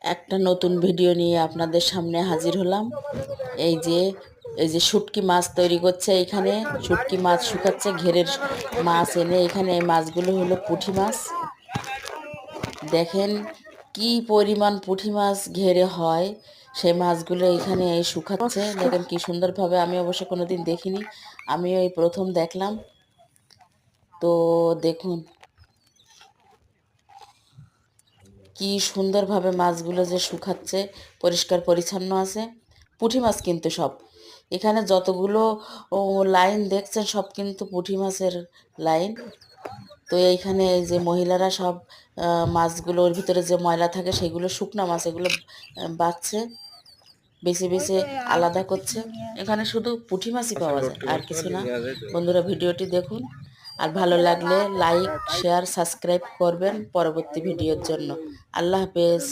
একটা নতুন ভিডিও নিয়ে আপনাদের সামনে হাজির হলাম। এই যে এই যে শুটকি মাছ তৈরি করছে, এখানে শুটকি মাছ শুকাচ্ছে, ঘেরের মাছ এনে এখানে এই মাছগুলো হলো পুঁটি মাছ। দেখেন কি পরিমাণ পুঁটি মাছ ঘেরে হয়, সেই মাছগুলো এখানে এই শুকাচ্ছে। দেখেন কি সুন্দরভাবে, আমি অবশ্য কোনোদিন দেখিনি, আমিও এই প্রথম দেখলাম। তো দেখুন কি সুন্দরভাবে মাছগুলো যে শুকাচ্ছে, পরিষ্কার পরিচ্ছন্ন আছে। পুঁটি মাছ কিন্তু সব, এখানে যতগুলো লাইন দেখছেন সব কিন্তু পুঁটি মাছের লাইন। তো এইখানে এই যে মহিলারা সব মাছগুলো, ওর ভিতরে যে ময়লা থাকে সেগুলো, শুকনা মাছ এগুলো বাছছে, বেছে বেছে আলাদা করছে। এখানে শুধু পুঁটি মাছই পাওয়া যায়, আর কিছু না। বন্ধুরা, ভিডিওটি দেখুন, আর ভালো লাগলে লাইক, শেয়ার, সাবস্ক্রাইব করবেন পরবর্তী ভিডিওর জন্য। আল্লাহ হাফেজ।